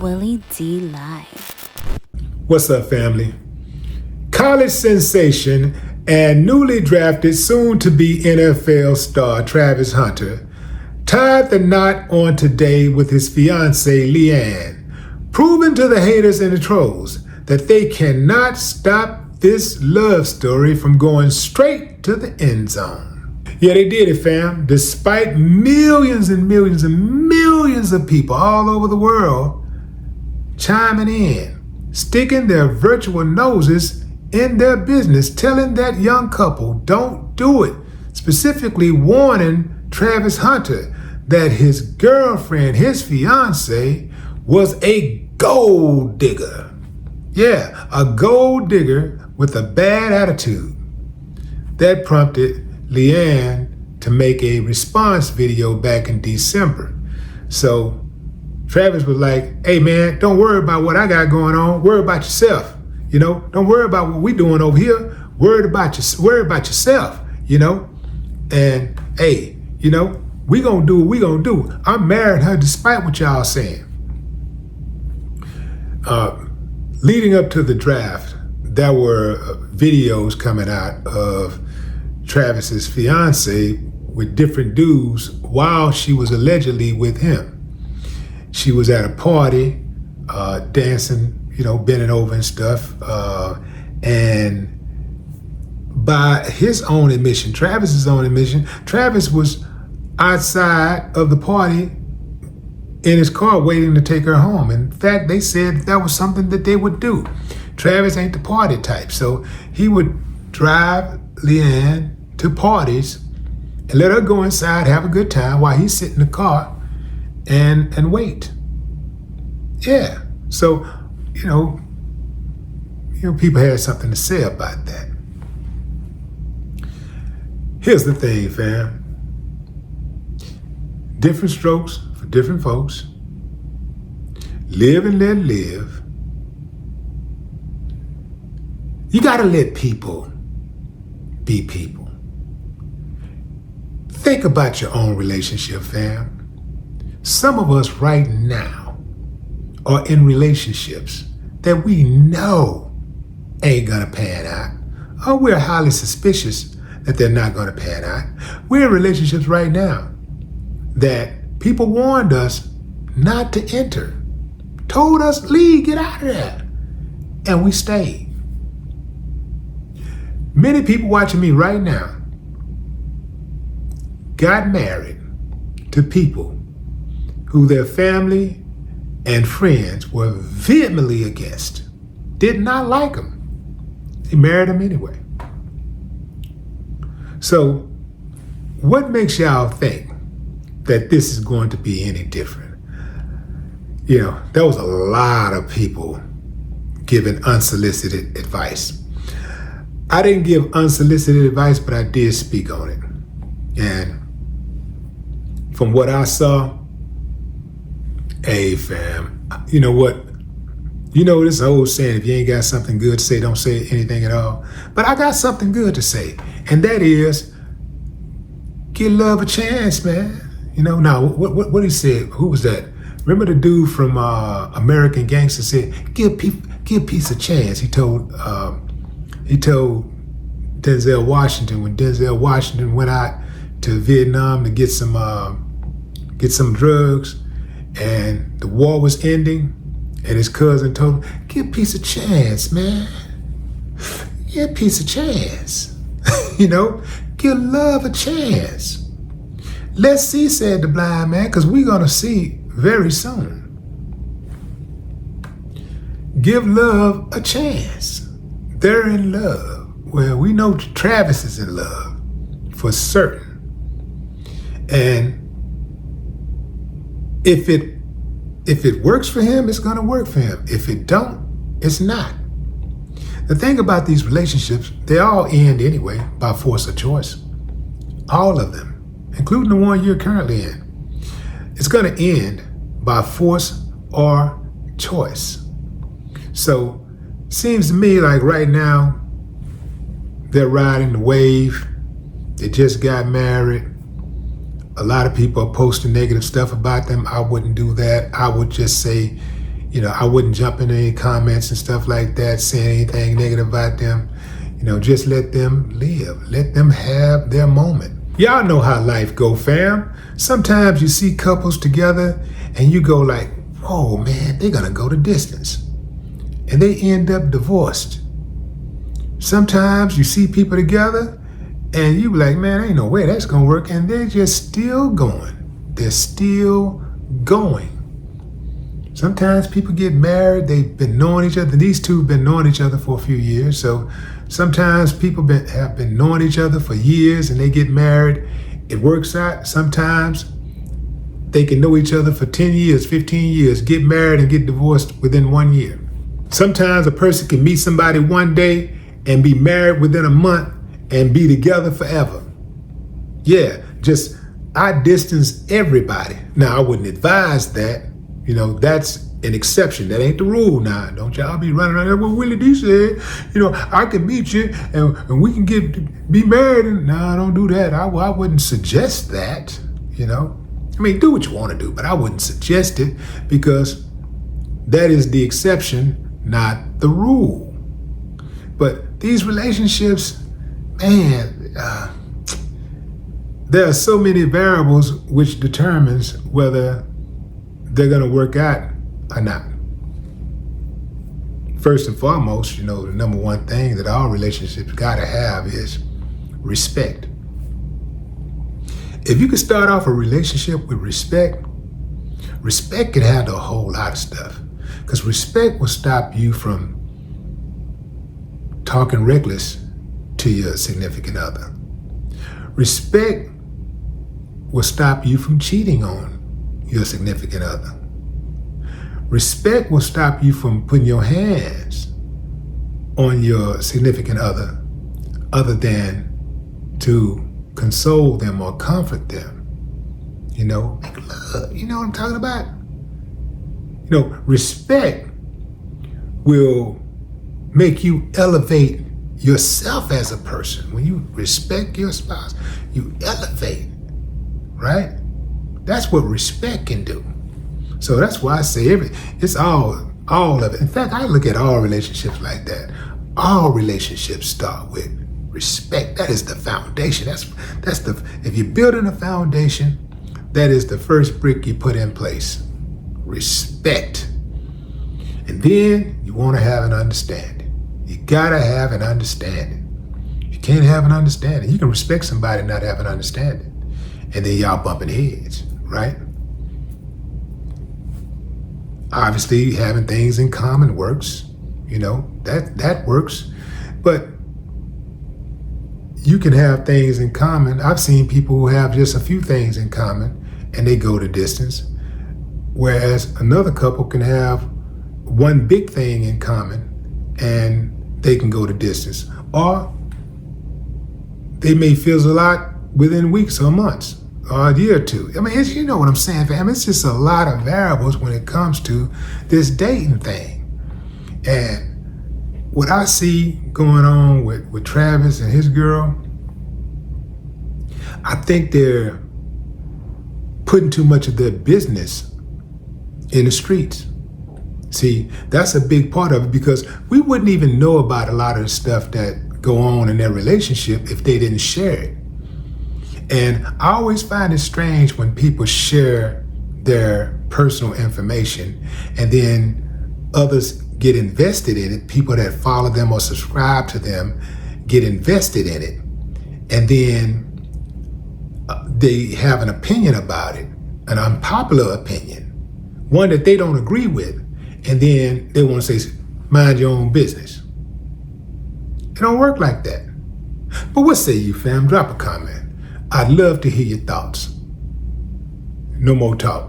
Willie D Live. What's up, family? College sensation and newly drafted soon-to-be NFL star Travis Hunter tied the knot on today with his fiancée Leanne, proving to the haters and the trolls that they cannot stop this love story from going straight to the end zone. Yeah, they did it, fam. Despite millions and millions and millions of people all over the world chiming in, sticking their virtual noses in their business, telling that young couple don't do it, specifically warning Travis Hunter that his girlfriend, his fiancée, was a gold digger. Yeah, a gold digger with a bad attitude. That prompted Leanne to make a response video back in December. So Travis was like, hey man, don't worry about what I got going on. Worry about yourself. Don't worry about what we doing over here. Worry about yourself, And hey, we gonna do what we gonna do. I'm marrying her despite what y'all saying. Leading up to the draft, there were videos coming out of Travis's fiance with different dudes while she was allegedly with him. She was at a party, dancing, bending over and stuff. And by his own admission, Travis's own admission, Travis was outside of the party in his car waiting to take her home. In fact, they said that was something that they would do. Travis ain't the party type, so he would drive Leanne to parties and let her go inside, have a good time while he sit in the car and wait. Yeah, so, people had something to say about that. Here's the thing, fam. Different strokes for different folks. Live and let live. You gotta let people be people. Think about your own relationship, fam. Some of us right now are in relationships that we know ain't gonna pan out, or we're highly suspicious that they're not gonna pan out. We're in relationships right now that people warned us not to enter, told us, leave, get out of there, and we stayed. Many people watching me right now got married to people who their family and friends were vehemently against, did not like them. They married them anyway. So what makes y'all think that this is going to be any different? There was a lot of people giving unsolicited advice. I didn't give unsolicited advice, but I did speak on it. And from what I saw, hey fam, you know what? This old saying, if you ain't got something good to say, don't say anything at all. But I got something good to say, and that is, give love a chance, man. Now, what he said, who was that? Remember the dude from American Gangster said, give peace a chance. He told Denzel Washington when Denzel Washington went out to Vietnam to get some drugs, and the war was ending, and his cousin told him, give peace a chance, man. Give peace a chance. Give love a chance. Let's see, said the blind man, because we're gonna see very soon. Give love a chance. They're in love. Well, we know Travis is in love for certain. And if it works for him, it's gonna work for him. If it don't, it's not. The thing about these relationships, they all end anyway by force of choice. All of them, including the one you're currently in. It's gonna end by force or choice. So, seems to me like right now, they're riding the wave. They just got married. A lot of people are posting negative stuff about them. I wouldn't do that. I would just say, I wouldn't jump into any comments and stuff like that, saying anything negative about them. Just let them live. Let them have their moment. Y'all know how life go, fam. Sometimes you see couples together and you go like, whoa, man, they're gonna go the distance. And they end up divorced. Sometimes you see people together and you be like, man, ain't no way that's gonna work. And they're just still going. They're still going. Sometimes people get married, they've been knowing each other. These two have been knowing each other for a few years. So sometimes people have been knowing each other for years and they get married. It works out. Sometimes they can know each other for 10 years, 15 years, get married and get divorced within 1 year. Sometimes a person can meet somebody one day and be married within a month and be together forever. Yeah, I distance everybody. Now, I wouldn't advise that. That's an exception. That ain't the rule now. Don't y'all be running around there. Well, Willie D said, I can meet you and we can be married. And no, don't do that. I wouldn't suggest that, do what you want to do, but I wouldn't suggest it because that is the exception, not the rule. But these relationships, man, there are so many variables which determines whether they're going to work out or not. First and foremost, the number one thing that all relationships got to have is respect. If you could start off a relationship with respect, respect can handle a whole lot of stuff. Because respect will stop you from talking reckless to your significant other. Respect will stop you from cheating on your significant other. Respect will stop you from putting your hands on your significant other than to console them or comfort them. Make love. You know what I'm talking about? Respect will make you elevate yourself as a person. When you respect your spouse, you elevate, right? That's what respect can do. So that's why I say it's all of it. In fact, I look at all relationships like that. All relationships start with respect. That is the foundation. If you're building a foundation, that is the first brick you put in place. Respect. And then you want to have an understanding. You gotta have an understanding. You can't have an understanding. You can respect somebody and not have an understanding. And then y'all bumping heads, right? Obviously, having things in common works. That works. But you can have things in common. I've seen people who have just a few things in common and they go the distance. Whereas another couple can have one big thing in common and they can go the distance. Or they may fizzle out within weeks or months or a year or two. It's, you know what I'm saying, fam? It's just a lot of variables when it comes to this dating thing. And what I see going on with Travis and his girl, I think they're putting too much of their business in the streets. See, that's a big part of it because we wouldn't even know about a lot of the stuff that go on in their relationship if they didn't share it. And I always find it strange when people share their personal information and then others get invested in it. People that follow them or subscribe to them get invested in it. And then they have an opinion about it, an unpopular opinion, one that they don't agree with. And then they want to say, mind your own business. It don't work like that. But what say you, fam? Drop a comment. I'd love to hear your thoughts. No more talk.